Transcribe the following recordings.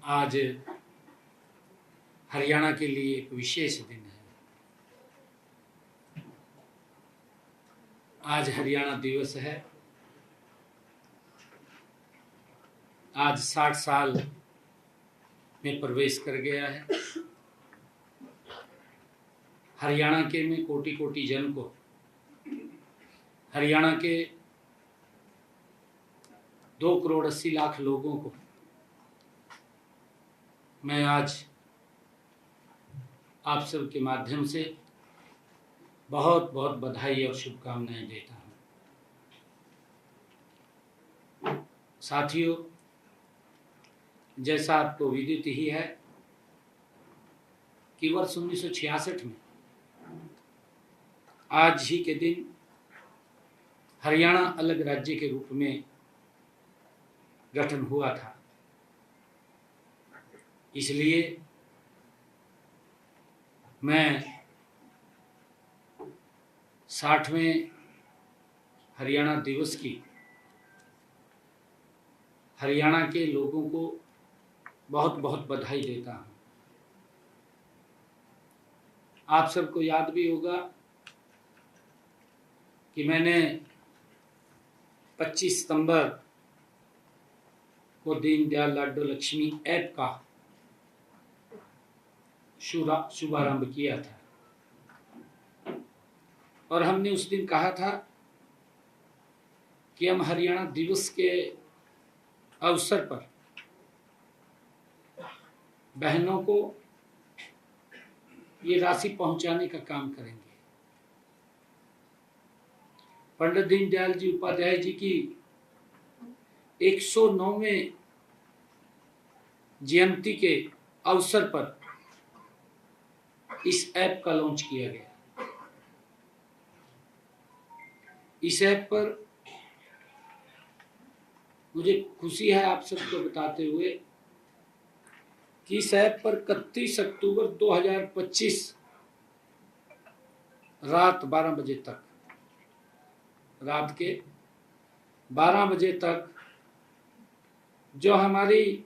आज हरियाणा के लिए एक विशेष दिन है। आज हरियाणा दिवस है। आज 60 साल में प्रवेश कर गया है। हरियाणा के में कोटि कोटि जन को, हरियाणा के 2,80,00,000 लोगों को मैं आज आप सब के माध्यम से बहुत बहुत बधाई और शुभकामनाएं देता हूं। साथियों, जैसा आपको विदित ही है कि वर्ष 1966 में आज ही के दिन हरियाणा अलग राज्य के रूप में गठन हुआ था। इसलिए मैं 60वें हरियाणा दिवस की हरियाणा के लोगों को बहुत बहुत बधाई देता हूं। आप सबको याद भी होगा कि मैंने 25 सितंबर को दीनदयाल लाडो लक्ष्मी ऐप का शुभारंभ किया था और हमने उस दिन कहा था कि हम हरियाणा दिवस के अवसर पर बहनों को ये राशि पहुंचाने का काम करेंगे। पंडित दीनदयाल जी उपाध्याय जी की 109वें जयंती के अवसर पर इस ऐप का लॉन्च किया गया। इस ऐप पर मुझे खुशी है आप सबको बताते हुए कि इस ऐप पर 31 अक्टूबर 2025 रात 12 बजे तक, रात के 12 बजे तक जो हमारी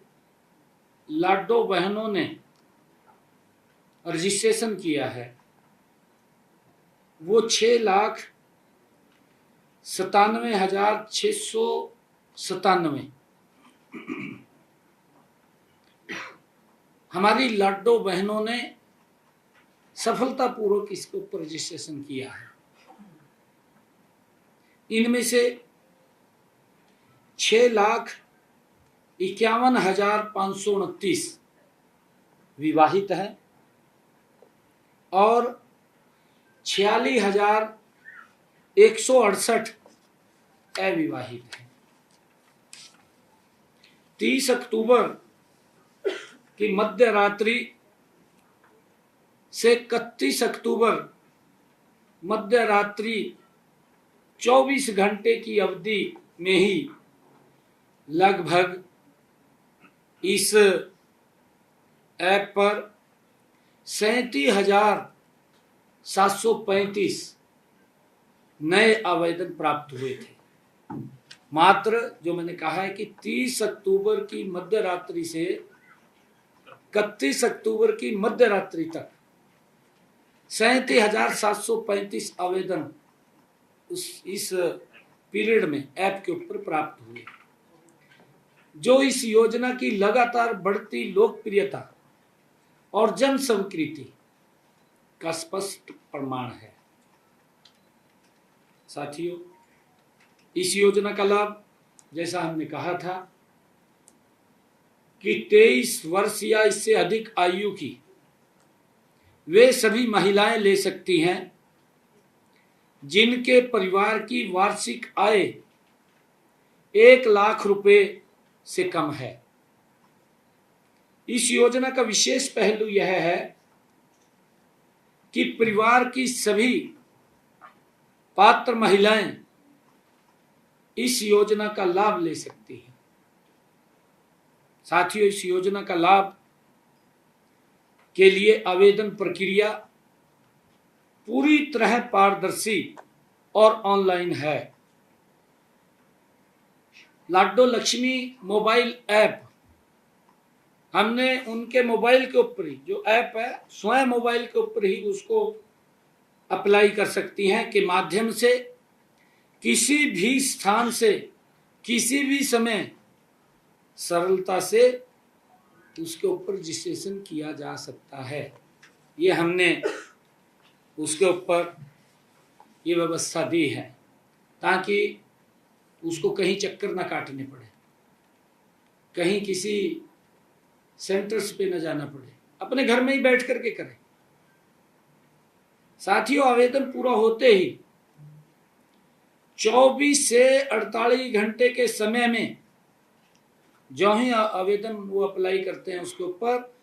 लाडो बहनों ने रजिस्ट्रेशन किया है वो 6,97,697 हमारी लाडो बहनों ने सफलतापूर्वक इसके ऊपर रजिस्ट्रेशन किया है। इनमें से 6,51,529 विवाहित हैं और 46,168 अविवाहित हैं। 30 अक्टूबर की मध्य रात्रि से 31 अक्टूबर मध्य रात्रि 24 घंटे की अवधि में ही लगभग इस ऐप पर 37,735 नए आवेदन प्राप्त हुए थे। मात्र जो मैंने कहा है कि 30 अक्टूबर की मध्य रात्रि से 31 अक्टूबर की मध्य रात्रि तक 37,735 आवेदन इस पीरियड में ऐप के ऊपर प्राप्त हुए, जो इस योजना की लगातार बढ़ती लोकप्रियता और जन स्वीकृति का स्पष्ट प्रमाण है। साथियों, इस योजना का लाभ, जैसा हमने कहा था कि 23 वर्ष या इससे अधिक आयु की वे सभी महिलाएं ले सकती हैं जिनके परिवार की वार्षिक आय 1 लाख रुपए से कम है। इस योजना का विशेष पहलू यह है कि परिवार की सभी पात्र महिलाएं इस योजना का लाभ ले सकती हैं। साथियों, इस योजना का लाभ के लिए आवेदन प्रक्रिया पूरी तरह पारदर्शी और ऑनलाइन है। लाडो लक्ष्मी मोबाइल ऐप हमने उनके मोबाइल के ऊपर ही, जो ऐप है स्वयं मोबाइल के ऊपर ही उसको अप्लाई कर सकती हैं के माध्यम से किसी भी स्थान से किसी भी समय सरलता से उसके ऊपर रजिस्ट्रेशन किया जा सकता है। ये हमने उसके ऊपर ये व्यवस्था दी है ताकि उसको कहीं चक्कर ना काटने पड़े, कहीं किसी सेंटर्स पे न जाना पड़े, अपने घर में ही बैठ करके करें। साथियों, आवेदन पूरा होते ही 24 से 48 घंटे के समय में जो ही आवेदन वो अप्लाई करते हैं उसके ऊपर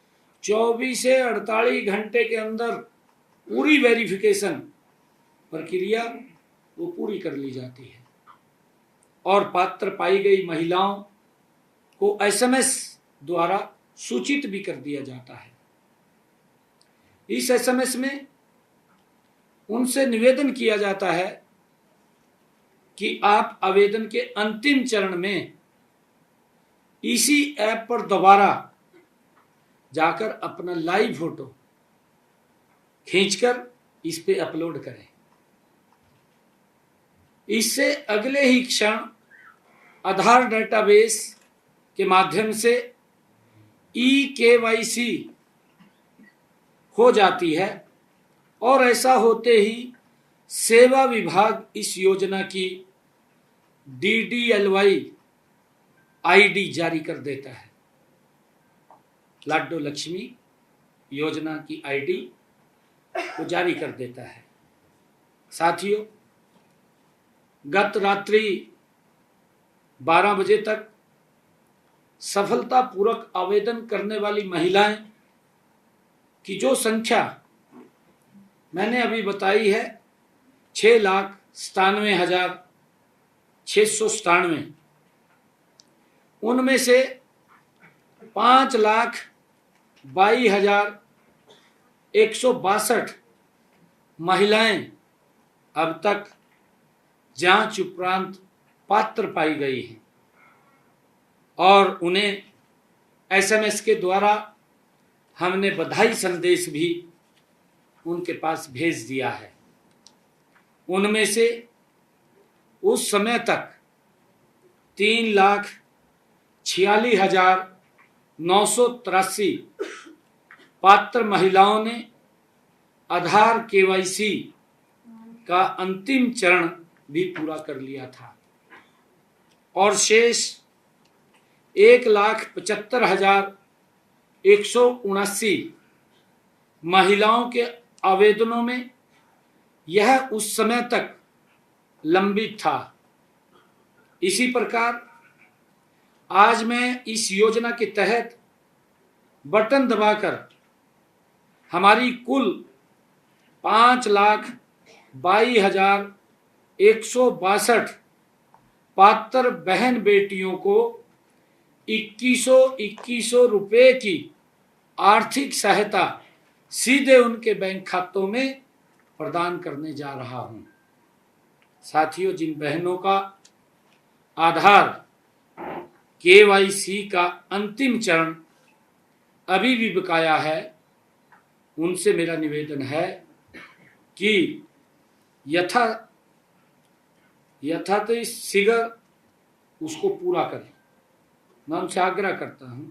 24 से 48 घंटे के अंदर पूरी वेरिफिकेशन प्रक्रिया वो पूरी कर ली जाती है और पात्र पाई गई महिलाओं को एसएमएस द्वारा सूचित भी कर दिया जाता है। इस एसएमएस में उनसे निवेदन किया जाता है कि आप आवेदन के अंतिम चरण में इसी ऐप पर दोबारा जाकर अपना लाइव फोटो खींचकर इस पे अपलोड करें। इससे अगले ही क्षण आधार डेटाबेस के माध्यम से EKYC हो जाती है और ऐसा होते ही सेवा विभाग इस योजना की DDLY ID जारी कर देता है। लाडो लक्ष्मी योजना की ID को जारी कर देता है। साथियों, गत रात्रि 12 बजे तक सफलतापूर्वक आवेदन करने वाली महिलाएं की जो संख्या मैंने अभी बताई है 6,97,697, उनमें से 5,22,162 महिलाएं अब तक जांच उपरांत पात्र पाई गई हैं और उन्हें एसएमएस के द्वारा हमने बधाई संदेश भी उनके पास भेज दिया है। उनमें से उस समय तक 3,46,983 पात्र महिलाओं ने आधार KYC का अंतिम चरण भी पूरा कर लिया था और शेष 1,75,179 महिलाओं के आवेदनों में यह उस समय तक लंबित था। इसी प्रकार आज मैं इस योजना के तहत बटन दबाकर हमारी कुल 5,22,162 पात्र बहन बेटियों को 2100 रुपए की आर्थिक सहायता सीधे उनके बैंक खातों में प्रदान करने जा रहा हूं। साथियों, जिन बहनों का आधार KYC का अंतिम चरण अभी भी बकाया है, उनसे मेरा निवेदन है कि यथात शीघ्र उसको पूरा करें। मैं उनसे आग्रह करता हूं,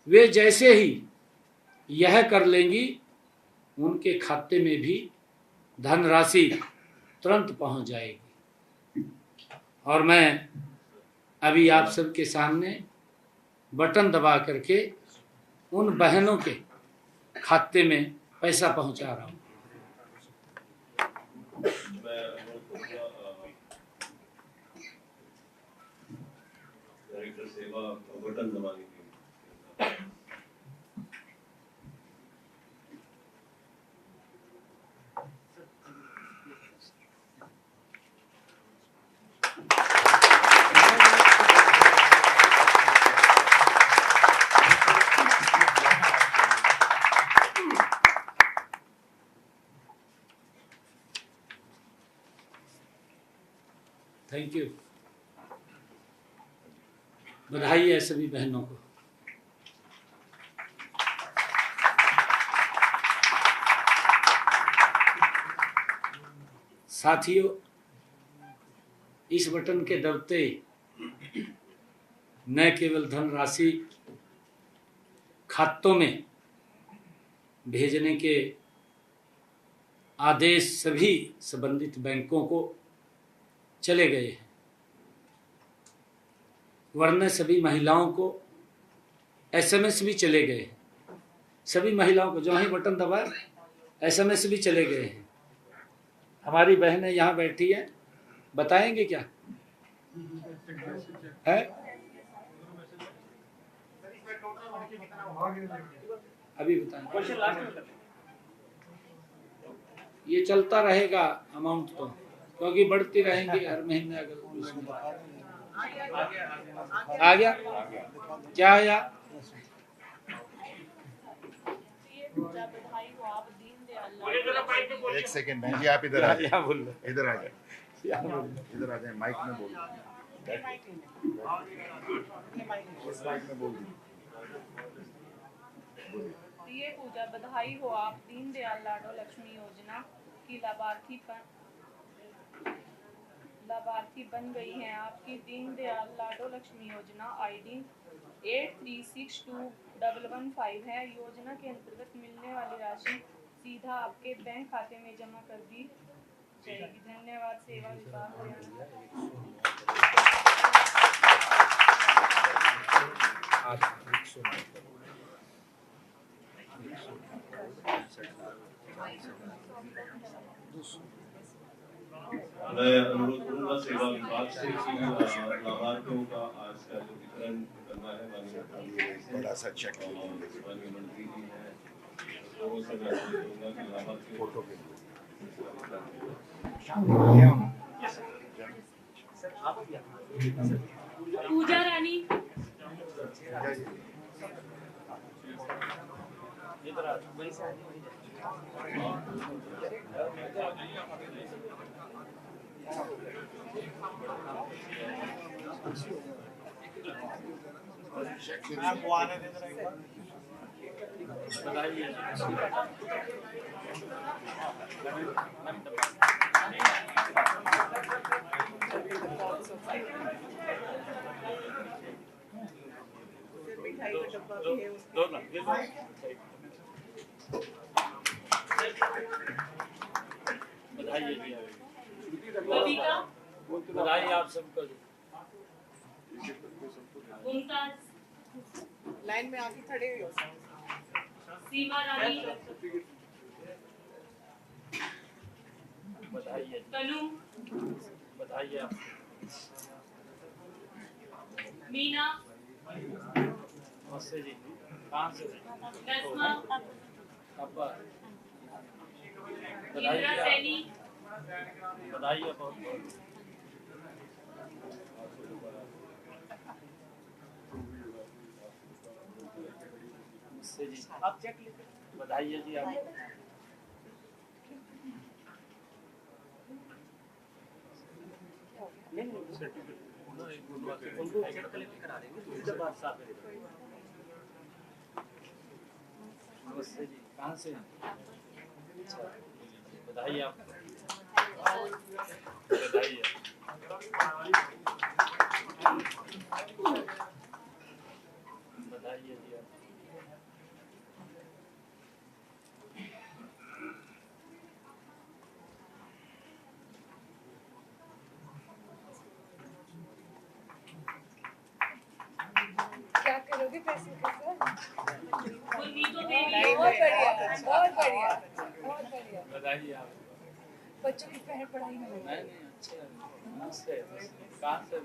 वे जैसे ही यह कर लेंगी उनके खाते में भी धनराशि तुरंत पहुंच जाएगी और मैं अभी आप सबके सामने बटन दबा करके उन बहनों के खाते में पैसा पहुंचा रहा हूं। सेवा बटन दबाने के थैंक यू। बधाई है सभी बहनों को। साथियों, इस बटन के दबते न केवल धनराशि खातों में भेजने के आदेश सभी संबंधित बैंकों को चले गए हैं, वरना सभी महिलाओं को एसएमएस भी चले गए हैं। सभी महिलाओं को जो ही बटन दबाए एसएमएस भी चले गए हैं। हमारी बहनें यहाँ बैठी है, बताएंगे क्या है? अभी बताएं। ये चलता रहेगा अमाउंट तो, क्योंकि बढ़ती रहेंगी हर महीने। अगर आ गया क्या आया? एक सेकंड बहन जी, आप इधर आ जाए, इधर आ जाए, इधर आ जाए, माइक में बोल प्रिय पूजा, बधाई हो, आप दीनदयाल लाडो लक्ष्मी योजना की लाभार्थी बन गई हैं। आपकी दीनदयाल लाडो लक्ष्मी योजना आईडी 83621115 है। योजना के अंतर्गत मिलने वाली राशि सीधा आपके बैंक खाते में जमा कर दी जाएगी। धन्यवाद। सेवा विभाग हरियाणा। मैं अनुरोध करूंगा सेवा विभाग से लाभार्थियों का आज का जो वितरण करना है, बड़ा सा चेक माननीय मंत्री जी हैं, लोगों से मैं अनुरोध करूंगा कि लाभार्थियों फोटो के पूजा रानी बधाई आप सबको। मुमताज, लाइन में आके खड़े हो। सीमा रानी, तनु, बधाई आप। मीना, नमस्ते जी, कहाँ से? नस्मा, अब्बा, इंदिरा सैनी, बधाई है बहुत बहुत। नमस्ते जी, आप चेक लेते, बधाई है जी आप। उनको चेक कलेक्ट करा देंगे, जब बात साफ है। नमस्ते जी, कहाँ से? बधाई आप। बधाई है। बधाई है जी आप। क्या करोगे पैसे के साथ? गुरमीतो देवी, बहुत बढ़िया, बहुत बढ़िया, बहुत बढ़िया। बधाई आप। बच्चों की पढ़ाई में नहीं नहीं, अच्छे हैं। नमस्ते, कहाँ से?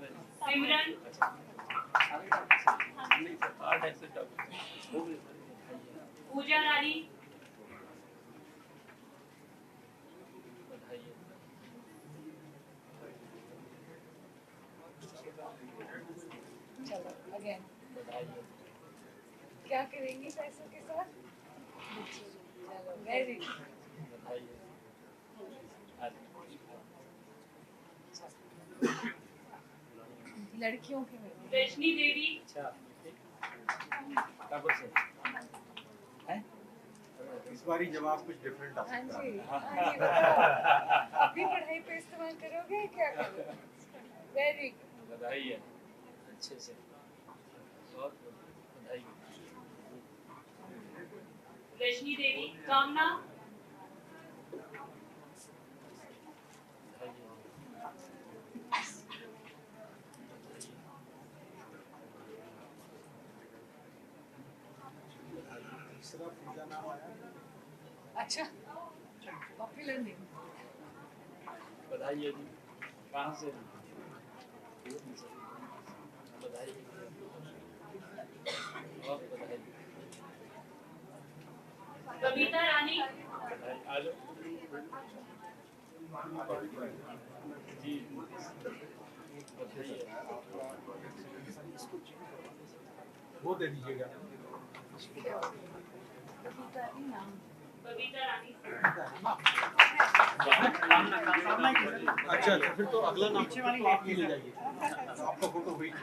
सिमरन, पूजा रानी, चलो अगेन, क्या करेंगी पैसों के साथ? चलो वेरी गुड। लड़कियों के में वैष्णी देवी, अच्छा, कब से हैं? इस बारी जवाब कुछ डिफरेंट आ हाँ सकता जी है। हाँ जी बताओ। अपनी पढ़ाई पे इस्तेमाल करोगे क्या करोगे? Very good. बधाई है अच्छे से, बहुत बधाई। रजनी देवी कामना तीसरा पूजा नाम आया। अच्छा पॉपुलर नेम। बधाई है जी, कहाँ से? बधाई है, बहुत बधाई। बबीता रानी बधाई, आ जाओ जी, बधाई है। वो दे दीजिएगा। बबीता रानी अच्छा तो फिर तो अगला नाम पीछे वाली आप ही ले जाइए। आपका फोटो हुई थी।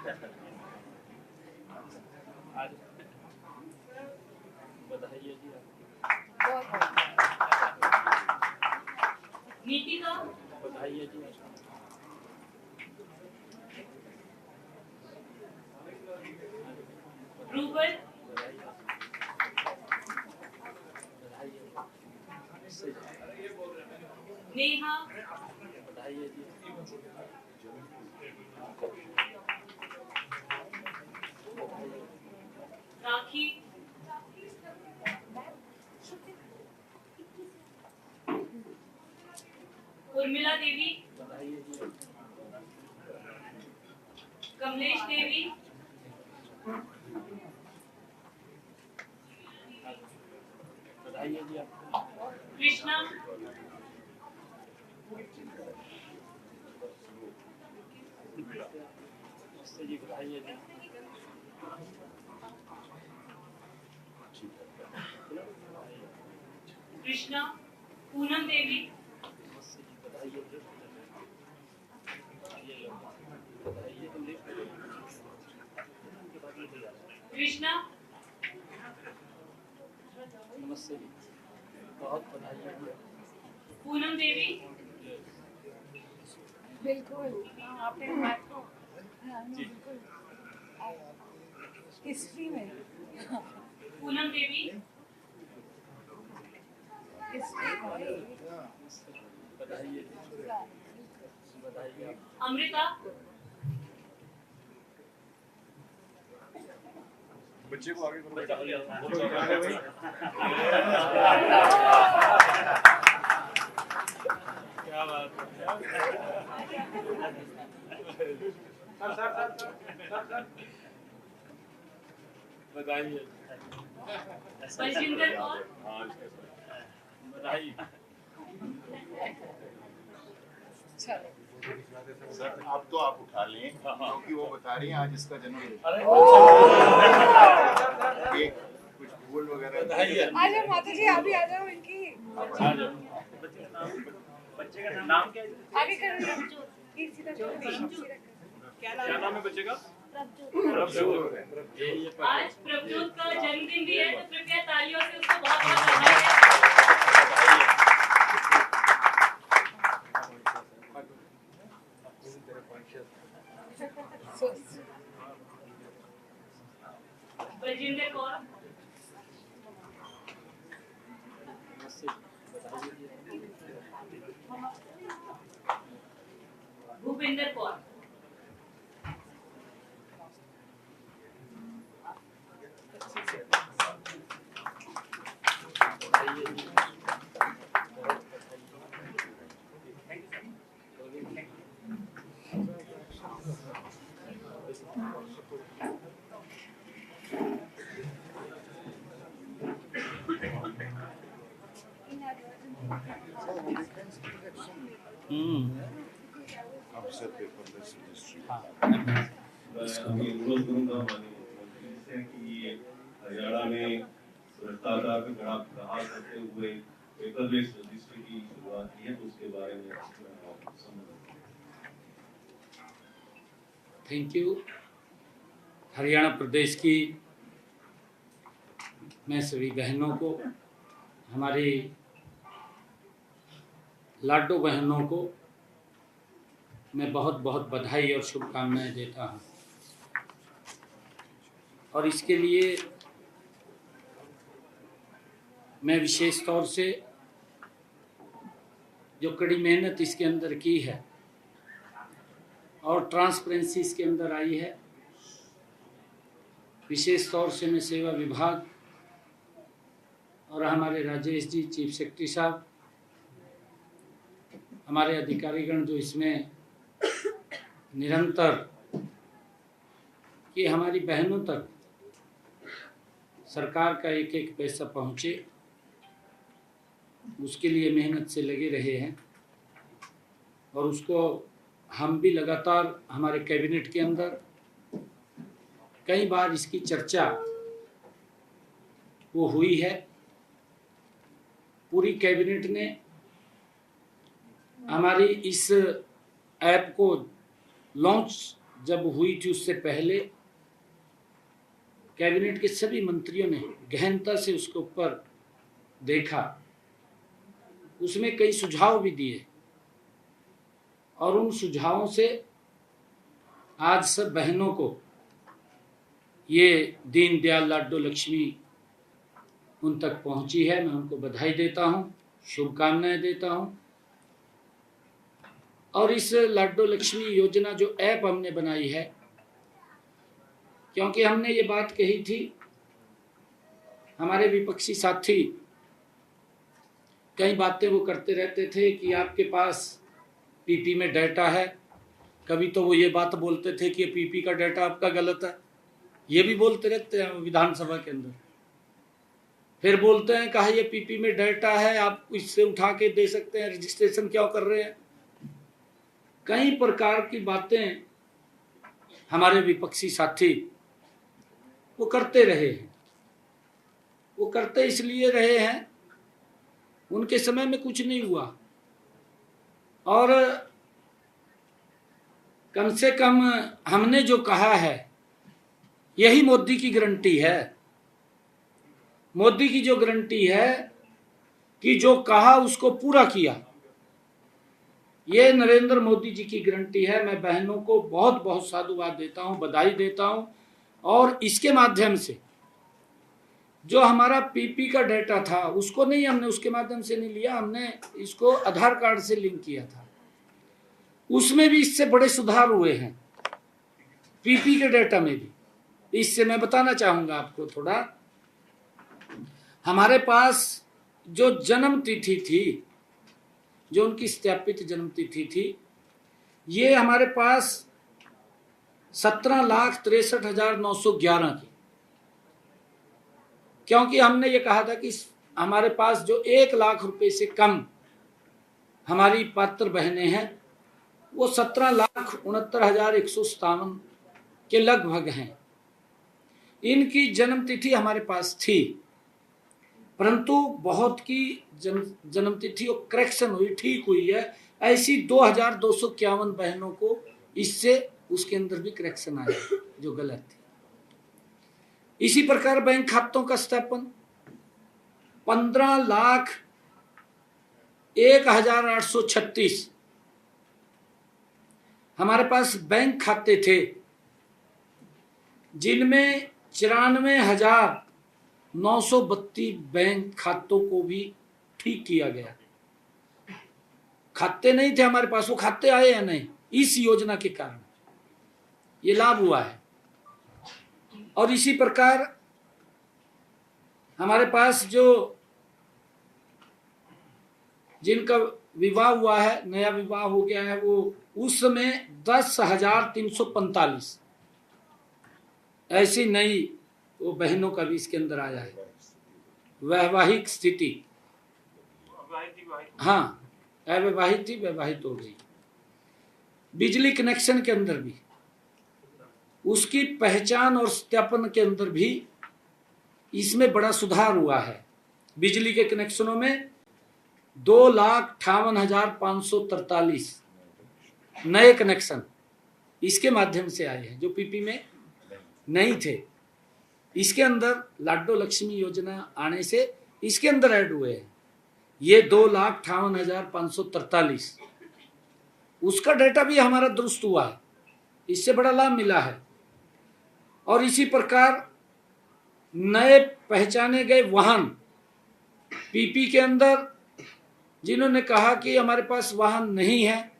आ जाओ, बधाई है जी, बहुत बहुत नीतिका बधाई है जी। रूबल बधाई है, इससे नेहा बधाई है जी। राखी उर्मिला देवी बधाई है जी। कमलेश देवी बधाई है जी आपको। कृष्णा इससे जी बधाई है जी। कृष्णा पूनम देवी इससे जी बधाई है जी। ये लो, बधाई है। कृष्णा नमस्ते जी, बहुत बधाई है जी। पूनम देवी बिल्कुल आपने हमारे को हाँ बिल्कुल हिस्ट्री में पूनम देवी हिस्ट्री में बधाई है जी, बधाई है आपको। अमृता बच्चे को आगे करो। क्या बात है। बधाई है, बलजिंदर कौर बधाई। चलो सर अब तो आप उठा लें क्योंकि वो बता रही हैं आज इसका जन्मदिन अरे केक कुछ फूल वगैरह बधाई है। आ जाओ माता जी आप भी आ जाओ इनकी आ जाओ। बच्चे का नाम क्या है? आगे करो ये सीधा करो क्या नाम है बच्चे का? आज प्रभजोत का जन्मदिन भी है, तो कृपया तालियों से उसको बहुत बहुत बधाई है। Baljinder Kaur Bhupinder Kaur officer paper less registry मैं अभी अनुरोध करूंगा माननीय मुख्यमंत्री से कि ये हरियाणा में भ्रष्टाचार पे कड़ा प्रहार करते हुए पेपरलेस रजिस्ट्री की शुरुआत की है, तो उसके बारे में थैंक यू। हरियाणा प्रदेश की मैं सभी बहनों को हमारी लाडो बहनों को मैं बहुत बहुत बधाई और शुभकामनाएं देता हूं। और इसके लिए मैं विशेष तौर से जो कड़ी मेहनत इसके अंदर की है और ट्रांसपेरेंसी इसके अंदर आई है, विशेष तौर से मैं सेवा विभाग और हमारे राजेश जी, चीफ सेक्रेटरी साहब, हमारे अधिकारीगण जो इसमें निरंतर कि हमारी बहनों तक सरकार का एक एक पैसा पहुँचे, उसके लिए मेहनत से लगे रहे हैं। और उसको हम भी लगातार हमारे कैबिनेट के अंदर कई बार इसकी चर्चा वो हुई है। पूरी कैबिनेट ने हमारी इस ऐप को लॉन्च जब हुई थी उससे पहले कैबिनेट के सभी मंत्रियों ने गहनता से उसके ऊपर देखा, उसमें कई सुझाव भी दिए और उन सुझावों से आज सब बहनों को ये दीनदयाल लाडो लक्ष्मी उन तक पहुंची है। मैं उनको बधाई देता हूं, शुभकामनाएं देता हूं। और इस लाडो लक्ष्मी योजना जो ऐप हमने बनाई है, क्योंकि हमने ये बात कही थी, हमारे विपक्षी साथी कई बातें वो करते रहते थे कि आपके पास पीपी में डाटा है। कभी तो वो ये बात बोलते थे कि पीपी का डाटा आपका गलत है, ये भी बोलते रहते हैं विधानसभा के अंदर। फिर बोलते हैं कहा ये पीपी में डाटा है, आप इससे उठा के दे सकते हैं, रजिस्ट्रेशन क्यों कर रहे हैं। कई प्रकार की बातें हमारे विपक्षी साथी वो करते रहे हैं। वो करते इसलिए रहे हैं, उनके समय में कुछ नहीं हुआ और कम से कम हमने जो कहा है यही मोदी की गारंटी है। मोदी की जो गारंटी है कि जो कहा उसको पूरा किया, ये नरेंद्र मोदी जी की गारंटी है। मैं बहनों को बहुत बहुत साधुवाद देता हूं, बधाई देता हूं। और इसके माध्यम से जो हमारा पीपी का डाटा था उसको नहीं, हमने उसके माध्यम से नहीं लिया, हमने इसको आधार कार्ड से लिंक किया था। उसमें भी इससे बड़े सुधार हुए हैं, पीपी के डाटा में भी। इससे मैं बताना चाहूंगा आपको थोड़ा। हमारे पास जो जन्म तिथि थी, जो उनकी सत्यापित जन्म तिथि थी, ये हमारे पास 17,63,911 की, क्योंकि हमने ये कहा था कि हमारे पास जो 1 लाख रुपए से कम हमारी पात्र बहनें हैं वो 17,69,157 के लगभग हैं। इनकी जन्म तिथि हमारे पास थी, परंतु बहुत की जन्म तिथि और करेक्शन हुई, ठीक हुई है। ऐसी 2,251 बहनों को इससे उसके अंदर भी करेक्शन आया जो गलत थी। इसी प्रकार बैंक खातों का सत्यापन 15,01,836 हमारे पास बैंक खाते थे, जिनमें 94,932 बैंक खातों को भी ठीक किया गया। खाते नहीं थे हमारे पास, वो खाते आए या नहीं, इस योजना के कारण ये लाभ हुआ है। और इसी प्रकार हमारे पास जो जिनका विवाह हुआ है, नया विवाह हो गया है, वो उस समय 10,345 ऐसी नई वो बहनों का भी इसके अंदर आया है। वैवाहिक स्थिति, हाँ, अविवाहित थी, वैवाहित हो गई। बिजली कनेक्शन के अंदर भी उसकी पहचान और सत्यापन के अंदर भी इसमें बड़ा सुधार हुआ है। बिजली के कनेक्शनों में 2,58,543 नए कनेक्शन इसके माध्यम से आए हैं, जो पीपी में नहीं थे। इसके अंदर लाडो लक्ष्मी योजना आने से इसके अंदर ऐड हुए हैं। ये 2,58,543 उसका डेटा भी हमारा दुरुस्त हुआ है, इससे बड़ा लाभ मिला है। और इसी प्रकार नए पहचाने गए वाहन पीपी के अंदर, जिन्होंने कहा कि हमारे पास वाहन नहीं है,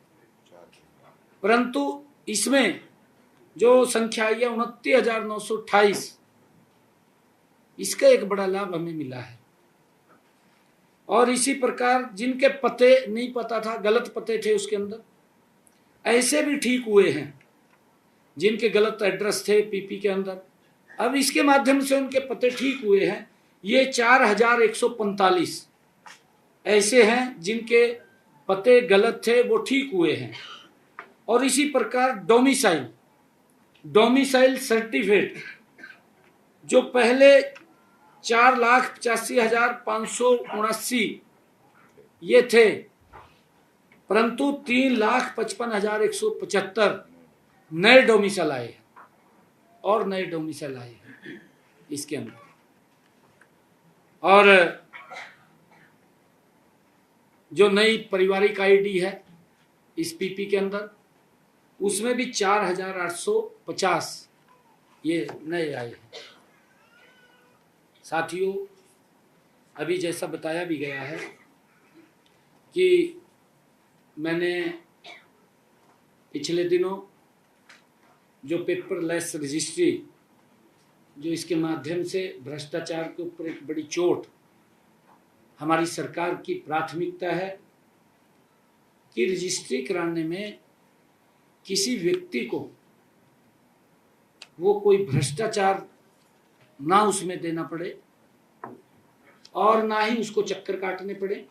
परंतु इसमें जो संख्या आई है 29,928, इसका एक बड़ा लाभ हमें मिला है। और इसी प्रकार जिनके पते नहीं पता था, गलत पते थे उसके अंदर, ऐसे भी ठीक हुए हैं। जिनके गलत एड्रेस थे पीपी के अंदर, अब इसके माध्यम से उनके पते ठीक हुए हैं। ये 4,145 ऐसे हैं जिनके पते गलत थे, वो ठीक हुए हैं। और इसी प्रकार डोमिसाइल सर्टिफिकेट जो पहले 4,85,579 ये थे, परंतु 3,55,175 नए डोमिसाइल आए हैं और नए डोमिसाइल आए हैं इसके अंदर। और जो नई पारिवारिक आईडी है इस पीपी के अंदर, उसमें भी 4,850 ये नए आए हैं। साथियों, अभी जैसा बताया भी गया है कि मैंने पिछले दिनों जो पेपरलेस रजिस्ट्री, जो इसके माध्यम से भ्रष्टाचार के ऊपर एक बड़ी चोट, हमारी सरकार की प्राथमिकता है कि रजिस्ट्री कराने में किसी व्यक्ति को वो कोई भ्रष्टाचार ना उसमें देना पड़े और ना ही उसको चक्कर काटने पड़े।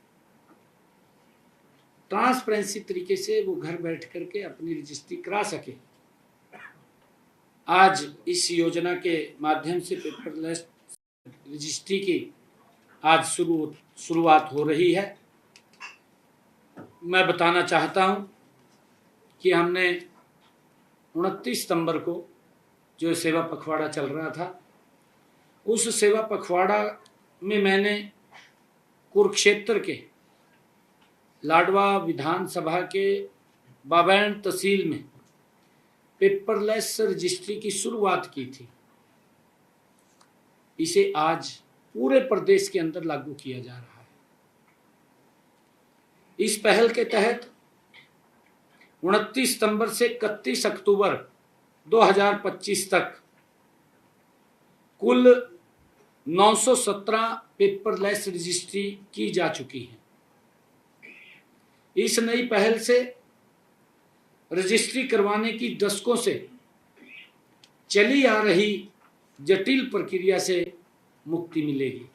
ट्रांसपेरेंसी तरीके से वो घर बैठ करके अपनी रजिस्ट्री करा सके। आज इस योजना के माध्यम से पेपरलेस रजिस्ट्री की आज शुरुआत हो रही है। मैं बताना चाहता हूं कि हमने 29 सितंबर को जो सेवा पखवाड़ा चल रहा था, उस सेवा पखवाड़ा में मैंने कुरुक्षेत्र के लाडवा विधानसभा के बाबैन तहसील में पेपरलेस रजिस्ट्री की शुरुआत की थी। इसे आज पूरे प्रदेश के अंदर लागू किया जा रहा है। इस पहल के तहत 29 सितंबर से 31 अक्टूबर 2025 तक कुल 917 पेपरलेस रजिस्ट्री की जा चुकी है। इस नई पहल से रजिस्ट्री करवाने की दशकों से चली आ रही जटिल प्रक्रिया से मुक्ति मिलेगी।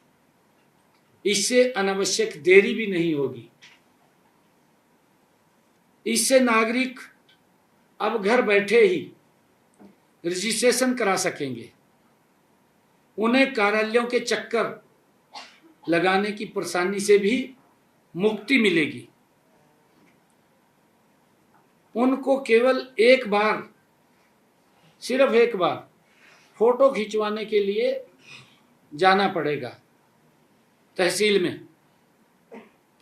इससे अनावश्यक देरी भी नहीं होगी। इससे नागरिक अब घर बैठे ही रजिस्ट्रेशन करा सकेंगे। उन्हें कार्यालयों के चक्कर लगाने की परेशानी से भी मुक्ति मिलेगी। उनको केवल एक बार, सिर्फ एक बार फोटो खिंचवाने के लिए जाना पड़ेगा तहसील में,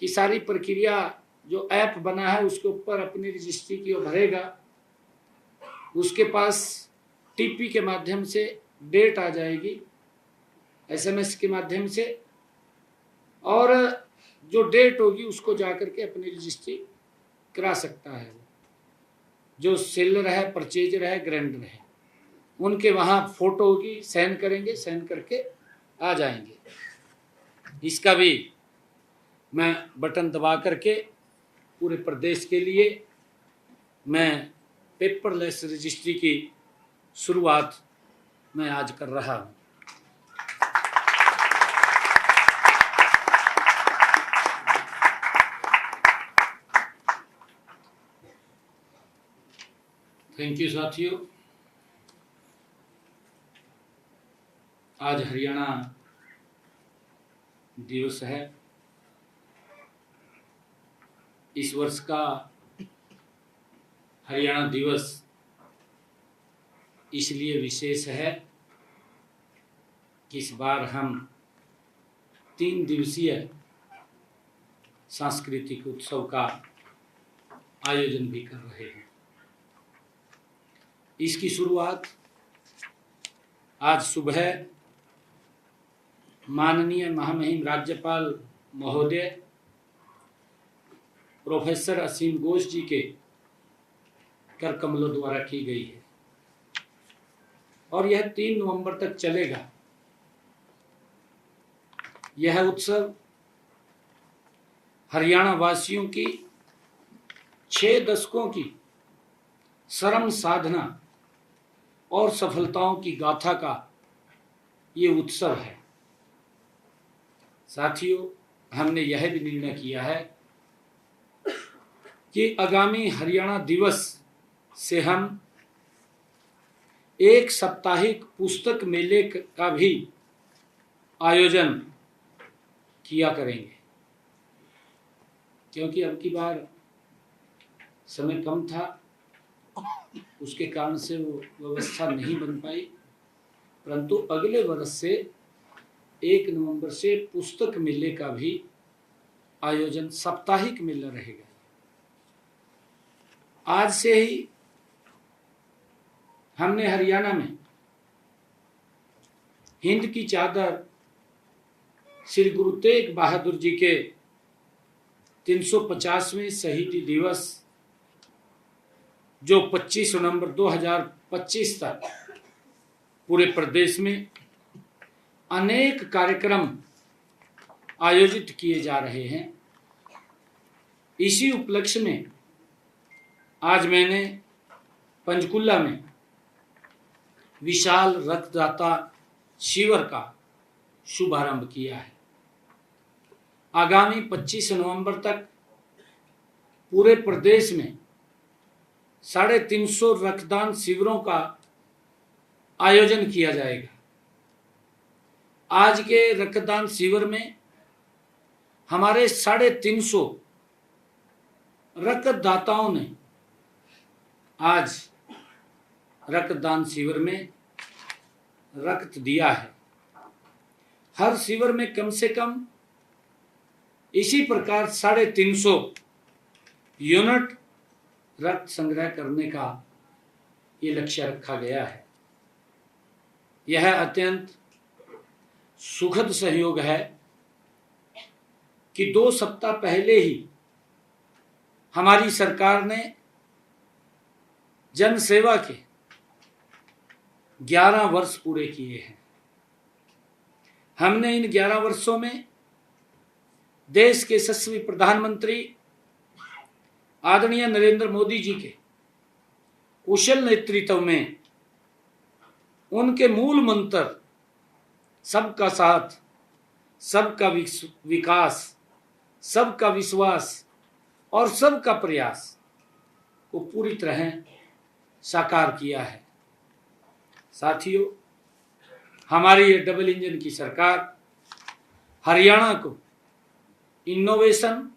कि सारी प्रक्रिया जो ऐप बना है उसके ऊपर अपनी रजिस्ट्री की वो भरेगा। उसके पास टीपी के माध्यम से डेट आ जाएगी, एसएमएस के माध्यम से, और जो डेट होगी उसको जाकर के अपनी रजिस्ट्री करा सकता है। जो सेलर है, परचेजर है, ग्रांडर है, उनके वहाँ फोटो होगी, साइन करेंगे, साइन करके आ जाएंगे। इसका भी मैं बटन दबा करके पूरे प्रदेश के लिए मैं पेपरलेस रजिस्ट्री की शुरुआत मैं आज कर रहा हूँ। थैंक यू साथियों। आज हरियाणा दिवस है। इस वर्ष का हरियाणा दिवस इसलिए विशेष है कि इस बार हम 3 दिवसीय सांस्कृतिक उत्सव का आयोजन भी कर रहे हैं। इसकी शुरुआत आज सुबह माननीय महामहिम राज्यपाल महोदय प्रोफेसर असीम घोष जी के कर कमलों द्वारा की गई है और यह 3 नवंबर तक चलेगा। यह उत्सव हरियाणा वासियों की 6 दशकों की श्रम साधना और सफलताओं की गाथा का ये उत्सव है। साथियों, हमने यह भी निर्णय किया है कि आगामी हरियाणा दिवस से हम एक साप्ताहिक पुस्तक मेले का भी आयोजन किया करेंगे, क्योंकि अब की बार समय कम था, उसके कारण से वो व्यवस्था नहीं बन पाई। परंतु अगले वर्ष से 1 नवंबर से पुस्तक मेले का भी आयोजन, साप्ताहिक मेला रहेगा। आज से ही हमने हरियाणा में हिंद की चादर श्री गुरु तेग बहादुर जी के 350वें शहीदी दिवस, जो 25 नवंबर 2025 तक पूरे प्रदेश में अनेक कार्यक्रम आयोजित किए जा रहे हैं। इसी उपलक्ष्य में आज मैंने पंचकुला में विशाल रक्तदाता शिविर का शुभारंभ किया है। आगामी 25 नवंबर तक पूरे प्रदेश में 350 रक्तदान शिविरों का आयोजन किया जाएगा। आज के रक्तदान शिविर में हमारे 350 रक्तदाताओं ने आज रक्तदान शिविर में रक्त दिया है। हर शिविर में कम से कम इसी प्रकार 350 यूनिट रक्त संग्रह करने का ये लक्ष्य रखा गया है। यह अत्यंत सुखद सहयोग है कि 2 सप्ताह पहले ही हमारी सरकार ने जन सेवा के 11 वर्ष पूरे किए हैं। हमने इन 11 वर्षों में देश के यशस्वी प्रधानमंत्री आदरणीय नरेंद्र मोदी जी के कुशल नेतृत्व में उनके मूल मंत्र सबका साथ, सबका विकास, सबका विश्वास और सबका प्रयास को पूरी तरह साकार किया है। साथियों, हमारी ये डबल इंजन की सरकार हरियाणा को इनोवेशन,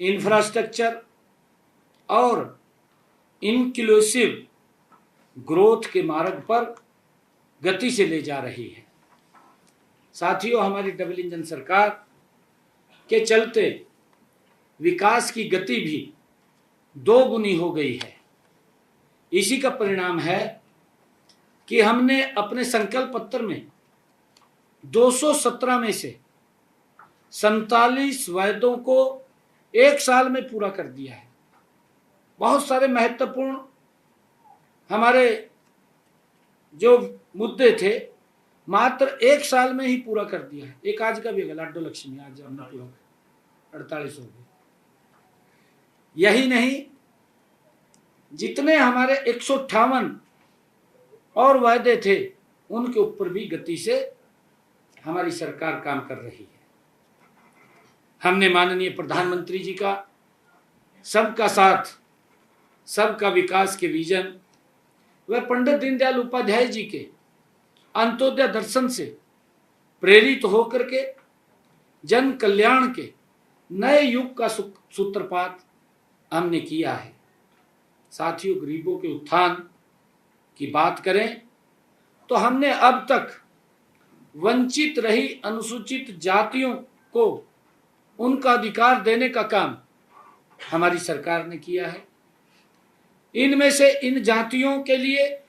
इंफ्रास्ट्रक्चर और इंक्लूसिव ग्रोथ के मार्ग पर गति से ले जा रही है। साथियों, हमारी डबल इंजन सरकार के चलते विकास की गति भी 2 गुनी हो गई है। इसी का परिणाम है कि हमने अपने संकल्प पत्र में 217 में से 47 वायदों को 1 साल में पूरा कर दिया है। बहुत सारे महत्वपूर्ण हमारे जो मुद्दे थे मात्र 1 साल में ही पूरा कर दिया है। एक आज का भी है, लाडो लक्ष्मी, आज हमने पूरा 48 हो गए। यही नहीं, जितने हमारे 158 और वायदे थे उनके ऊपर भी गति से हमारी सरकार काम कर रही है। हमने माननीय प्रधानमंत्री जी का सबका साथ, सबका विकास के विजन व पंडित दीनदयाल उपाध्याय जी के अंत्योदय दर्शन से प्रेरित होकर के जन कल्याण के नए युग का सूत्रपात हमने किया है। साथियों, गरीबों के उत्थान की बात करें तो हमने अब तक वंचित रही अनुसूचित जातियों को उनका अधिकार देने का काम हमारी सरकार ने किया है। इनमें से इन जातियों के लिए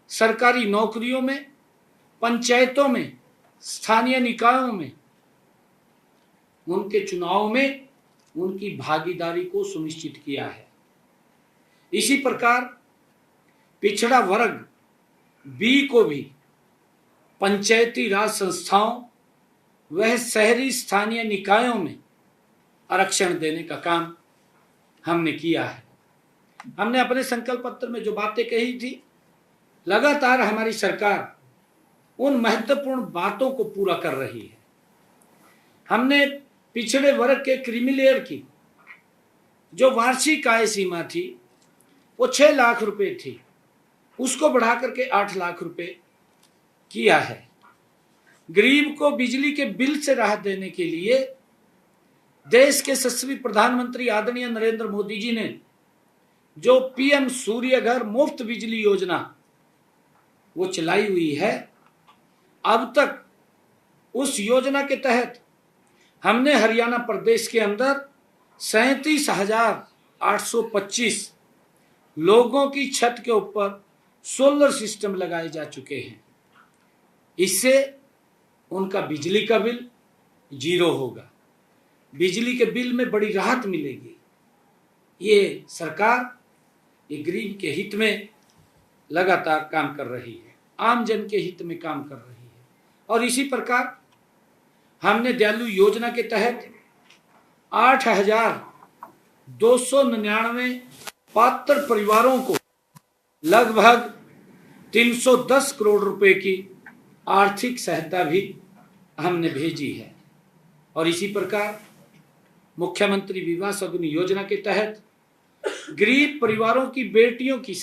सरकारी नौकरियों में, पंचायतों में, स्थानीय निकायों में, उनके चुनाव में उनकी भागीदारी को सुनिश्चित किया है। इसी प्रकार पिछड़ा वर्ग बी को भी पंचायती राज संस्थाओं वह शहरी स्थानीय निकायों में आरक्षण देने का काम हमने किया है। हमने अपने संकल्प पत्र में जो बातें कही थी, लगातार हमारी सरकार उन महत्वपूर्ण बातों को पूरा कर रही है। हमने पिछड़े वर्ग के क्रीमी लेयर की जो वार्षिक आय सीमा थी वो 6 लाख रुपए थी, उसको बढ़ा करके 8 लाख रुपए किया है। गरीब को बिजली के बिल से राहत देने के लिए देश के यशस्वी प्रधानमंत्री आदरणीय नरेंद्र मोदी जी ने जो पीएम सूर्य घर मुफ्त बिजली योजना वो चलाई हुई है, अब तक उस योजना के तहत हमने हरियाणा प्रदेश के अंदर 37,825 लोगों की छत के ऊपर सोलर सिस्टम लगाए जा चुके हैं। इससे उनका बिजली का बिल 0 होगा, बिजली के बिल में बड़ी राहत मिलेगी। ये सरकार ये गरीब के हित में लगातार काम कर रही है, आम जन के हित में काम कर रही है। और इसी प्रकार हमने दयालु योजना के तहत 8,299 पात्र परिवारों को लगभग 310 करोड़ रुपए की आर्थिक सहायता भी हमने भेजी है। और इसी प्रकार मुख्यमंत्री विवाह सगुन योजना के तहत गरीब परिवारों की बेटियों की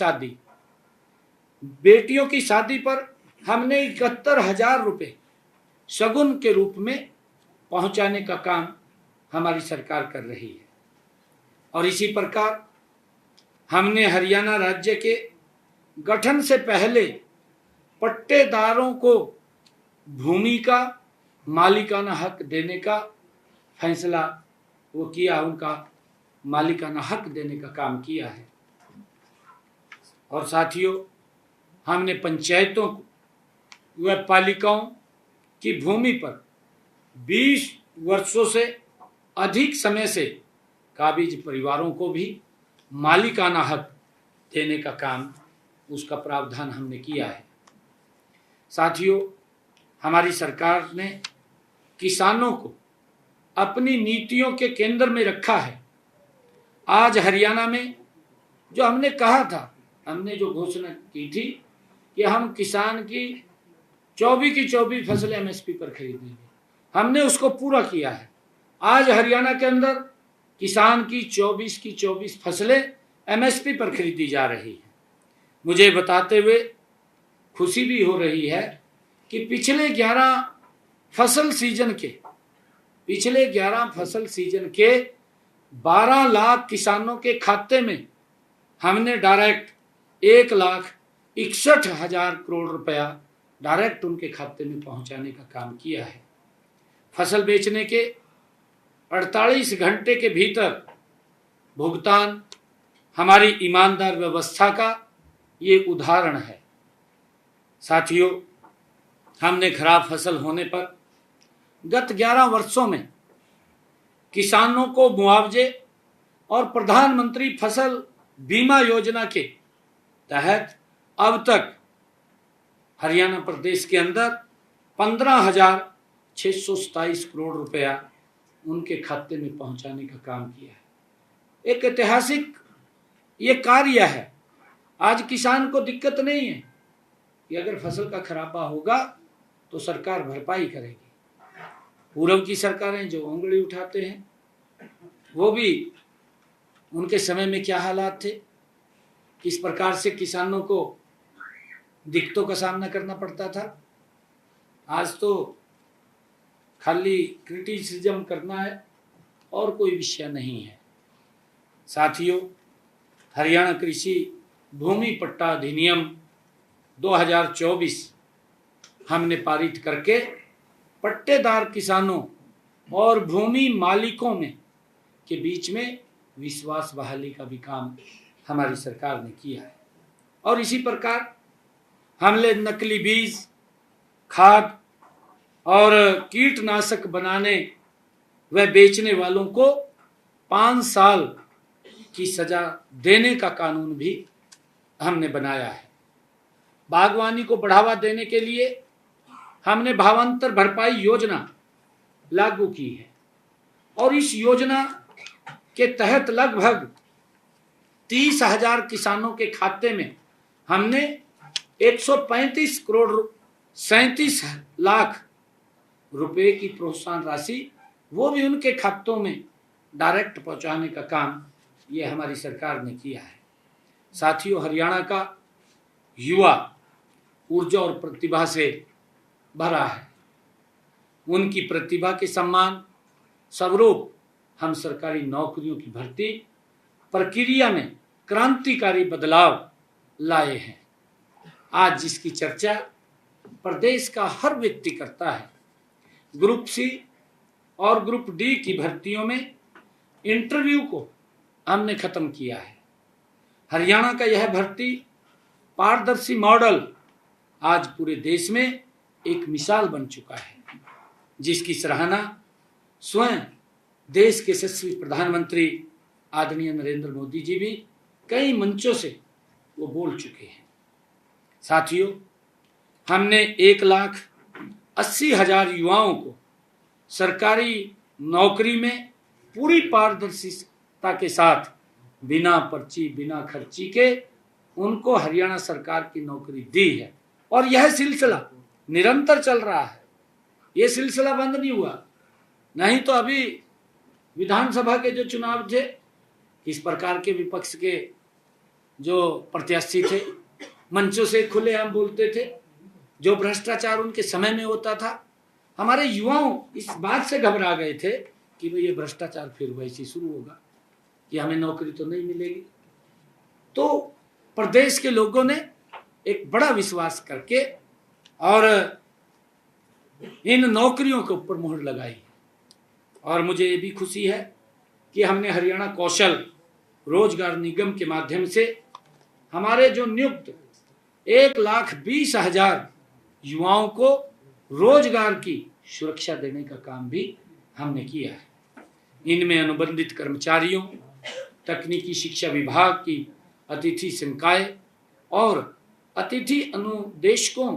शादी पर हमने 71,000 रुपए शगुन के रूप में पहुंचाने का काम हमारी सरकार कर रही है। और इसी प्रकार हमने हरियाणा राज्य के गठन से पहले पट्टेदारों को भूमि का मालिकाना हक देने का फैसला वो किया, उनका मालिकाना हक देने का काम किया है। और साथियों, हमने पंचायतों को व पालिकाओं की भूमि पर 20 वर्षों से अधिक समय से काबिज परिवारों को भी मालिकाना हक देने का काम, उसका प्रावधान हमने किया है। साथियों, हमारी सरकार ने किसानों को अपनी नीतियों के केंद्र में रखा है। आज हरियाणा में जो हमने कहा था, हमने जो घोषणा की थी कि हम किसान की 24 की 24 फसलें एमएसपी पर खरीदेंगे, हमने उसको पूरा किया है। आज हरियाणा के अंदर किसान की 24 की 24 फसलें एमएसपी पर खरीदी जा रही है। मुझे बताते हुए खुशी भी हो रही है कि पिछले 11 फसल सीजन के 12 लाख किसानों के खाते में हमने डायरेक्ट 1,61,000 करोड़ रुपया डायरेक्ट उनके खाते में पहुंचाने का काम किया है। फसल बेचने के 48 घंटे के भीतर भुगतान हमारी ईमानदार व्यवस्था का ये उदाहरण है। साथियों, हमने खराब फसल होने पर गत 11 वर्षों में किसानों को मुआवजे और प्रधानमंत्री फसल बीमा योजना के तहत अब तक हरियाणा प्रदेश के अंदर 15,627 करोड़ रुपया उनके खाते में पहुंचाने का काम किया है। एक ऐतिहासिक ये कार्य है। आज किसान को दिक्कत नहीं है कि अगर फसल का खराबा होगा तो सरकार भरपाई करेगी। पूर्व की सरकारें जो उंगली उठाते हैं, वो भी उनके समय में क्या हालात थे, किस प्रकार से किसानों को दिक्कतों का सामना करना पड़ता था। आज तो खाली क्रिटिसिज्म करना है और कोई विषय नहीं है। साथियों, हरियाणा कृषि भूमि पट्टा अधिनियम 2024 हमने पारित करके पट्टेदार किसानों और भूमि मालिकों में के बीच में विश्वास बहाली का भी काम हमारी सरकार ने किया है। और इसी प्रकार हमने नकली बीज, खाद और कीटनाशक बनाने व बेचने वालों को 5 साल की सजा देने का कानून भी हमने बनाया है। बागवानी को बढ़ावा देने के लिए हमने भावांतर भरपाई योजना लागू की है और इस योजना के तहत लगभग 30,000 किसानों के खाते में हमने 135 करोड़ 37 लाख रुपए की प्रोत्साहन राशि वो भी उनके खातों में डायरेक्ट पहुंचाने का काम ये हमारी सरकार ने किया है। साथियों, हरियाणा का युवा ऊर्जा और प्रतिभा से भरा है। उनकी प्रतिभा के सम्मान स्वरूप हम सरकारी नौकरियों की भर्ती प्रक्रिया में क्रांतिकारी बदलाव लाए हैं। आज जिसकी चर्चा प्रदेश का हर व्यक्ति करता है, ग्रुप सी और ग्रुप डी की भर्तियों में इंटरव्यू को हमने खत्म किया है। हरियाणा का यह भर्ती पारदर्शी मॉडल आज पूरे देश में एक मिसाल बन चुका है, जिसकी सराहना स्वयं देश के यशस्वी प्रधानमंत्री आदरणीय नरेंद्र मोदी जी भी कई मंचों से वो बोल चुके हैं। साथियों, हमने 1,80,000 युवाओं को सरकारी नौकरी में पूरी पारदर्शिता के साथ बिना पर्ची बिना खर्ची के उनको हरियाणा सरकार की नौकरी दी है और यह सिलसिला निरंतर चल रहा है। यह सिलसिला बंद नहीं हुआ। नहीं तो अभी विधानसभा के जो चुनाव थे, इस प्रकार के विपक्ष के जो प्रत्याशी थे मंचों से खुलेआम बोलते थे, जो भ्रष्टाचार उनके समय में होता था। हमारे युवाओं इस बात से घबरा गए थे कि भाई ये भ्रष्टाचार फिर वैसे शुरू होगा कि हमें नौकरी तो नहीं मिलेगी। तो प्रदेश के लोगों ने एक बड़ा विश्वास करके और इन नौकरियों के ऊपर मुहर लगाई। और मुझे ये भी खुशी है कि हमने हरियाणा कौशल रोजगार निगम के माध्यम से हमारे जो नियुक्त 1,20,000 युवाओं को रोजगार की सुरक्षा देने का काम भी हमने किया है। इनमें अनुबंधित कर्मचारियों, तकनीकी शिक्षा विभाग की अतिथि संकाय और अतिथि अनुदेशकों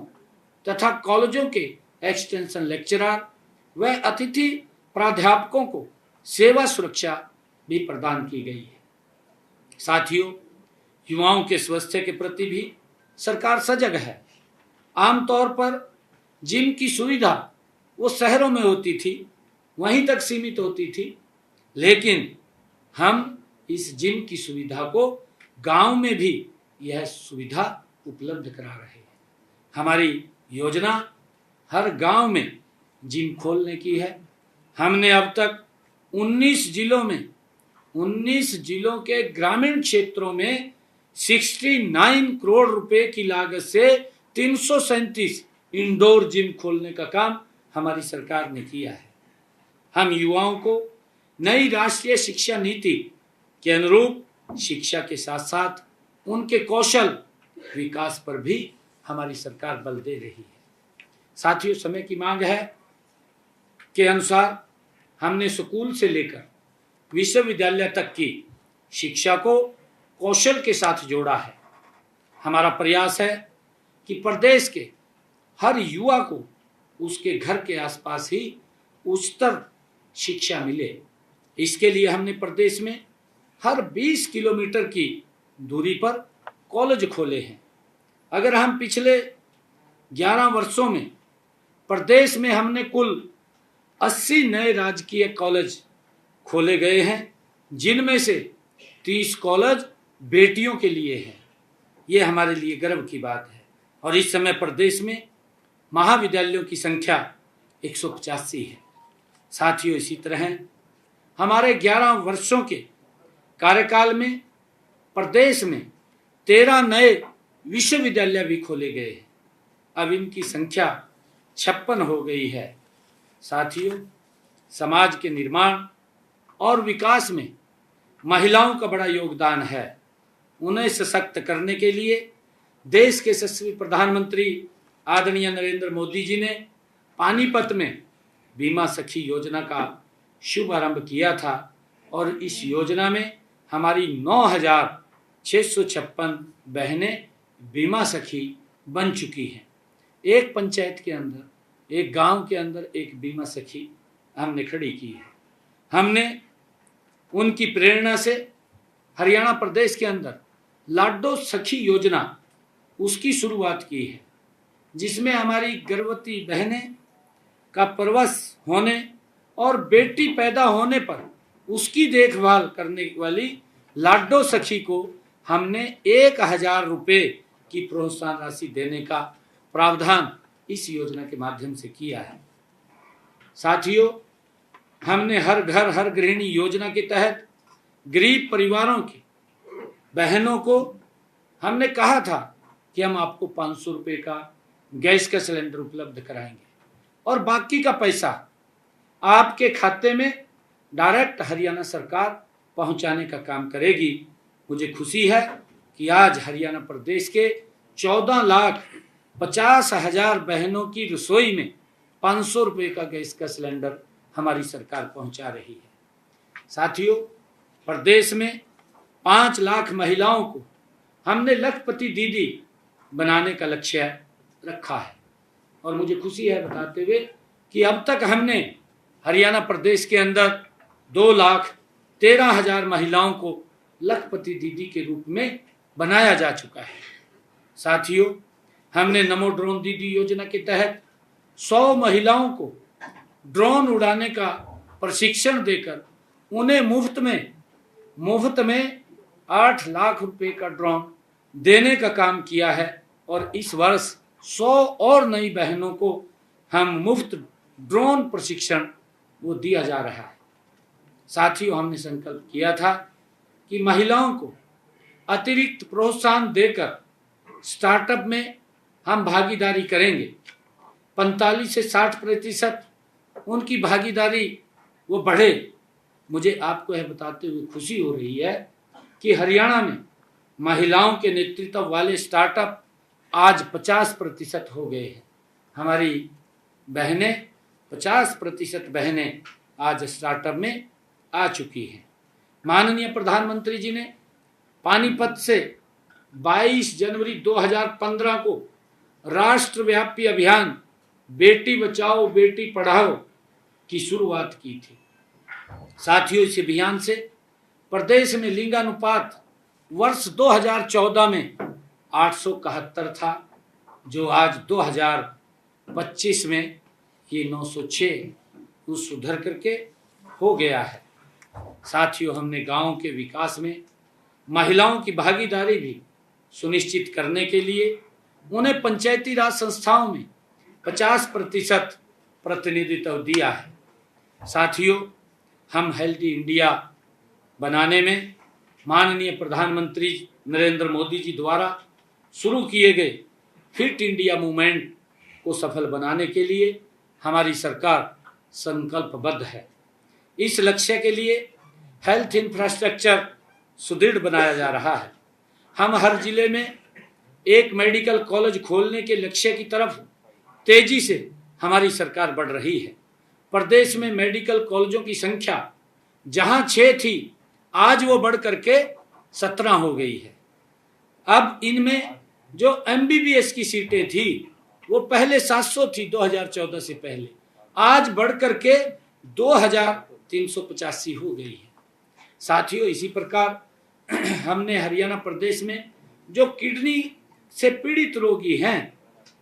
तथा कॉलेजों के एक्सटेंशन लेक्चरर व अतिथि प्राध्यापकों को सेवा सुरक्षा भी प्रदान की गई है। साथियों, युवाओं के स्वास्थ्य के प्रति भी सरकार सजग है। आमतौर पर जिम की सुविधा वो शहरों में होती थी, वहीं तक सीमित होती थी, लेकिन हम इस जिम की सुविधा को गांव में भी यह सुविधा उपलब्ध करा रहे हैं। हमारी योजना हर गांव में जिम खोलने की है। हमने अब तक 19 जिलों के ग्रामीण क्षेत्रों में 69 करोड़ रुपए की लागत से 337 इंडोर जिम खोलने का काम हमारी सरकार ने किया है। हम युवाओं को नई राष्ट्रीय शिक्षा नीति के अनुरूप शिक्षा के साथ साथ उनके कौशल विकास पर भी हमारी सरकार बल दे रही है। साथियों, समय की मांग है के अनुसार हमने स्कूल से लेकर विश्वविद्यालय तक की शिक्षा को कौशल के साथ जोड़ा है। हमारा प्रयास है कि प्रदेश के हर युवा को उसके घर के आसपास ही उच्चतर शिक्षा मिले। इसके लिए हमने प्रदेश में हर 20 किलोमीटर की दूरी पर कॉलेज खोले हैं। अगर हम पिछले 11 वर्षों में प्रदेश में हमने कुल 80 नए राजकीय कॉलेज खोले गए हैं, जिनमें से 30 कॉलेज बेटियों के लिए हैं। ये हमारे लिए गर्व की बात है। और इस समय प्रदेश में महाविद्यालयों की संख्या 185 है। साथियों, इसी तरह हमारे 11 वर्षों के कार्यकाल में प्रदेश में 13 नए विश्वविद्यालय भी खोले गए हैं। अब इनकी संख्या 56 हो गई है। साथियों, समाज के निर्माण और विकास में महिलाओं का बड़ा योगदान है। उन्हें सशक्त करने के लिए देश के यशस्वी प्रधानमंत्री आदरणीय नरेंद्र मोदी जी ने पानीपत में बीमा सखी योजना का शुभारंभ किया था और इस योजना में हमारी 9,656 बहनें बीमा सखी बन चुकी हैं। एक पंचायत के अंदर, एक गांव के अंदर एक बीमा सखी हमने खड़ी की है। हमने उनकी प्रेरणा से हरियाणा प्रदेश के अंदर लाडो सखी योजना उसकी शुरुआत की है, जिसमें हमारी गर्भवती बहनें का प्रसव होने और बेटी पैदा होने पर उसकी देखभाल करने वाली लाडो सखी को हमने 1,000 रुपये की प्रोत्साहन राशि देने का प्रावधान इस योजना के माध्यम से किया है। साथियों, हमने हर घर हर गृहिणी योजना के तहत गरीब परिवारों की बहनों को हमने कहा था कि हम आपको 500 रुपये का गैस का सिलेंडर उपलब्ध कराएंगे और बाकी का पैसा आपके खाते में डायरेक्ट हरियाणा सरकार पहुंचाने का काम करेगी। मुझे खुशी है कि आज हरियाणा प्रदेश के 14,50,000 बहनों की रसोई में 500 रुपये का गैस का सिलेंडर हमारी सरकार पहुंचा रही है। साथियों, प्रदेश में 5 लाख महिलाओं को हमने लखपति दीदी बनाने का लक्ष्य रखा है और मुझे खुशी है बताते हुए कि अब तक हमने हरियाणा प्रदेश के अंदर 2,13,000 महिलाओं को लखपति दीदी के रूप में बनाया जा चुका है। साथियों, हमने नमो ड्रोन दीदी योजना के तहत 100 महिलाओं को ड्रोन उड़ाने का प्रशिक्षण देकर उन्हें मुफ्त में 8 लाख रुपए का ड्रोन देने का काम किया है और इस वर्ष 100 और नई बहनों को हम मुफ्त ड्रोन प्रशिक्षण वो दिया जा रहा है। साथियों, हमने संकल्प किया था कि महिलाओं को अतिरिक्त प्रोत्साहन देकर स्टार्टअप में हम भागीदारी करेंगे। 45 से 60% उनकी भागीदारी वो बढ़े। मुझे आपको यह बताते हुए खुशी हो रही है कि हरियाणा में महिलाओं के नेतृत्व वाले स्टार्टअप आज 50% हो गए हैं। हमारी बहनें 50% बहनें आज स्टार्टअप में आ चुकी हैं। माननीय प्रधानमंत्री जी ने पानीपत से 22 जनवरी 2015 को राष्ट्रव्यापी अभियान बेटी बचाओ बेटी पढ़ाओ की शुरुआत की थी। साथियों, इस अभियान से प्रदेश में लिंगानुपात वर्ष 2014 में 871 था, जो आज 2025 में ये 906 उस सुधर करके हो गया है। साथियों, हमने गांव के विकास में महिलाओं की भागीदारी भी सुनिश्चित करने के लिए उन्हें पंचायती राज संस्थाओं में 50% प्रतिनिधित्व दिया है। साथियों, हम हेल्दी इंडिया बनाने में माननीय प्रधानमंत्री नरेंद्र मोदी जी द्वारा शुरू किए गए फिट इंडिया मूवमेंट को सफल बनाने के लिए हमारी सरकार संकल्पबद्ध है। इस लक्ष्य के लिए हेल्थ इंफ्रास्ट्रक्चर सुदृढ़ बनाया जा रहा है। हम हर जिले में एक मेडिकल कॉलेज खोलने के लक्ष्य की तरफ तेजी से हमारी सरकार बढ़ रही है। प्रदेश में मेडिकल कॉलेजों की संख्या जहां 6 थी, आज वो बढ़ करके 17 हो गई है। अब इनमें जो MBBS की सीटें थी वो पहले 700 थी 2014 से पहले, आज बढ़ करके 2,385 हो गई है। साथियों, इसी प्रकार हमने हरियाणा प्रदेश में जो किडनी से पीड़ित रोगी हैं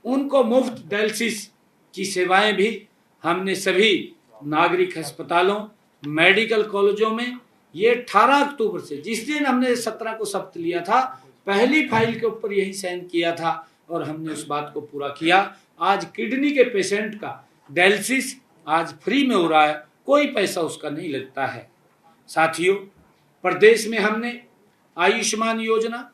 उनको मुफ्त डायलिसिस की सेवाएं भी हमने सभी नागरिक अस्पतालों मेडिकल कॉलेजों में ये 18 अक्टूबर से, जिस दिन हमने 17 को शपथ लिया था, पहली फाइल के ऊपर यही साइन किया था और हमने उस बात को पूरा किया। आज किडनी के पेशेंट का डायलिसिस आज फ्री में हो रहा है, कोई पैसा उसका नहीं लगता है। साथियों, प्रदेश में हमने आयुष्मान योजना,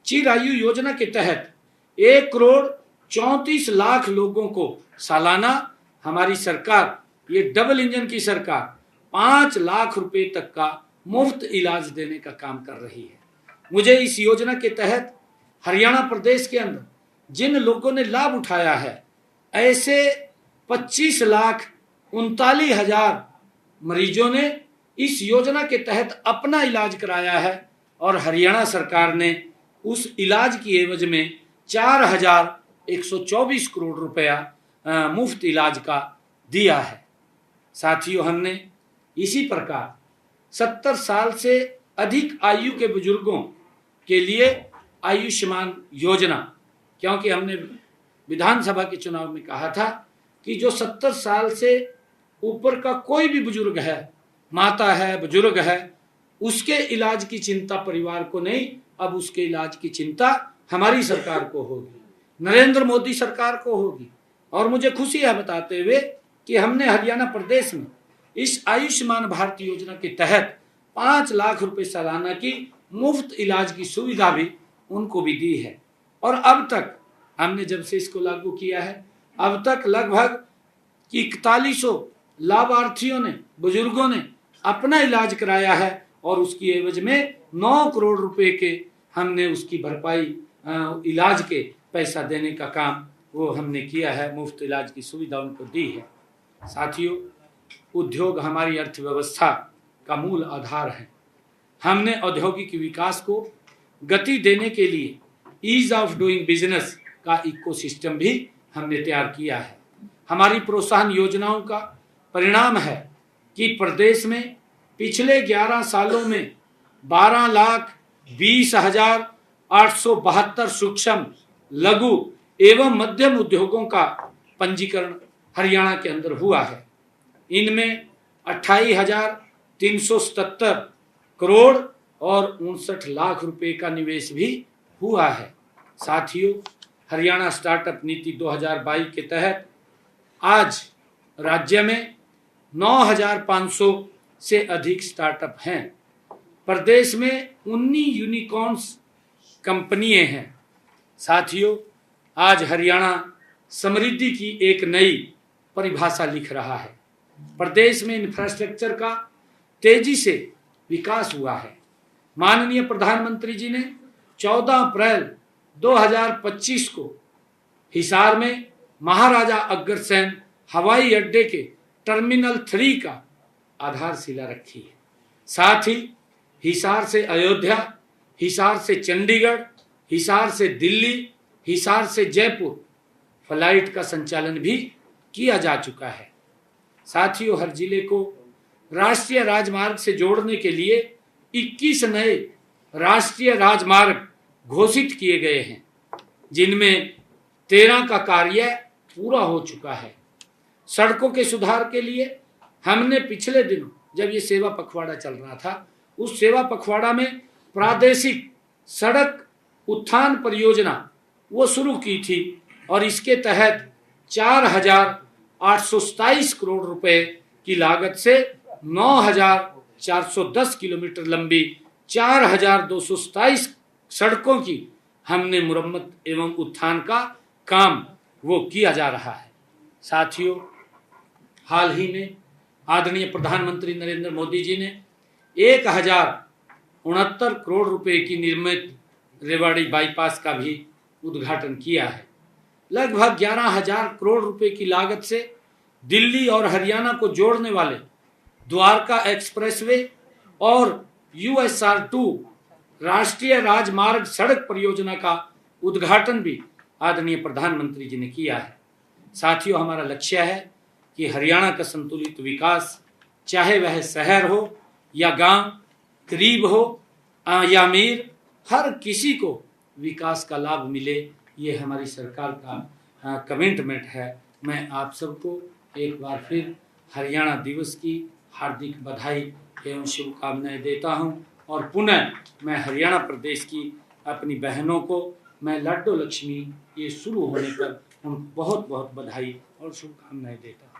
चिरायु योजना के तहत 1 करोड़ 34 लाख लोगों को सालाना हमारी सरकार, ये डबल इंजन की सरकार, 5 लाख रुपए तक का मुफ्त इलाज देने का काम कर रही है। मुझे इस योजना के तहत हरियाणा प्रदेश के अंदर जिन लोगों ने लाभ उठाया है, ऐसे 25,39,000 मरीजों ने इस योजना के तहत अपना इलाज कराया है और हरियाणा सरकार ने उस इलाज की एवज में 4,124 करोड़ रुपया मुफ्त इलाज का दिया है। साथियों, हमने इसी प्रकार 70 साल से अधिक आयु के बुजुर्गों के लिए आयुष्मान योजना, क्योंकि हमने विधानसभा के चुनाव में कहा था कि जो 70 साल से ऊपर का कोई भी बुजुर्ग है, माता है, बुजुर्ग है, उसके इलाज की चिंता परिवार को नहीं, अब उसके इलाज की चिंता हमारी सरकार को होगी, नरेंद्र मोदी सरकार को होगी। और मुझे खुशी है बताते हुए कि हमने हरियाणा प्रदेश में इस आयुष्मान भारत योजना के तहत 5 लाख रुपए सालाना की मुफ्त इलाज की सुविधा भी उनको भी दी है। और अब तक हमने जब से इसको लागू किया है, अब तक लगभग 4100 लाभार्थियों ने, बुजुर्गों ने अपना इलाज कराया है और उसकी एवज में 9 करोड़ रुपए के हमने उसकी भरपाई, इलाज के पैसा देने का काम वो हमने किया है, मुफ्त इलाज की सुविधा उनको दी है। साथियों, उद्योग हमारी अर्थव्यवस्था का मूल आधार है। हमने औद्योगिक विकास को गति देने के लिए ईज ऑफ डूइंग बिजनेस का इकोसिस्टम भी हमने तैयार किया है। हमारी प्रोत्साहन योजनाओं का परिणाम है कि प्रदेश में पिछले 11 सालों में 12,20,872 सूक्ष्म, लघु एवं मध्यम उद्योगों का पंजीकरण हरियाणा के अंदर हुआ है। इनमें 28,377 करोड़ और 59 लाख रुपए का निवेश भी हुआ है। साथियों, हरियाणा स्टार्टअप नीति 2022 के तहत आज राज्य में 9,500 से अधिक स्टार्टअप हैं। प्रदेश में 19 यूनिकॉर्न्स कंपनियां हैं। साथियों, आज हरियाणा समृद्धि की एक नई परिभाषा लिख रहा है। प्रदेश में इंफ्रास्ट्रक्चर का तेजी से विकास हुआ है। माननीय प्रधानमंत्री जी ने 14 अप्रैल 2025 को हिसार में महाराजा अग्रसेन हवाई अड्डे के टर्मिनल 3 का आधारशिला रखी है। साथ ही हिसार से अयोध्या, हिसार से चंडीगढ़, हिसार से दिल्ली, हिसार से जयपुर फ्लाइट का संचालन भी किया जा चुका है। साथियों, हर जिले को राष्ट्रीय राजमार्ग से जोड़ने के लिए 21 नए राष्ट्रीय राजमार्ग घोषित किए गए हैं, जिनमें 13 का कार्य पूरा हो चुका है। सड़कों के सुधार के लिए हमने पिछले दिनों जब ये सेवा पखवाड़ा चल रहा था, उस सेवा पखवाड़ा में प्रादेशिक सड़क उत्थान परियोजना वो शुरू की थी और इसके तहत 4,827 करोड़ रुपए की लागत से 9,410 किलोमीटर लंबी 4,227 सड़कों की हमने मुरम्मत एवं उत्थान का काम वो किया जा रहा है। साथियों, हाल ही में आदरणीय प्रधानमंत्री नरेंद्र मोदी जी ने 1,069 करोड़ रुपए की निर्मित रेवाड़ी बाईपास का भी उद्घाटन किया है। लगभग 11,000 करोड़ रुपए की लागत से दिल्ली और हरियाणा को जोड़ने वाले द्वारका एक्सप्रेसवे और USR2 राष्ट्रीय राजमार्ग सड़क परियोजना का उद्घाटन भी आदरणीय प्रधानमंत्री जी ने किया है। साथियों, हमारा लक्ष्य है कि हरियाणा का संतुलित विकास, चाहे वह शहर हो या गांव, गरीब हो या अमीर, हर किसी को विकास का लाभ मिले, ये हमारी सरकार का कमिटमेंट है। मैं आप सबको एक बार फिर हरियाणा दिवस की हार्दिक बधाई एवं शुभकामनाएं देता हूं और पुनः मैं हरियाणा प्रदेश की अपनी बहनों को मैं लाडो लक्ष्मी ये शुरू होने पर उन बहुत बहुत बधाई और शुभकामनाएं देता हूं।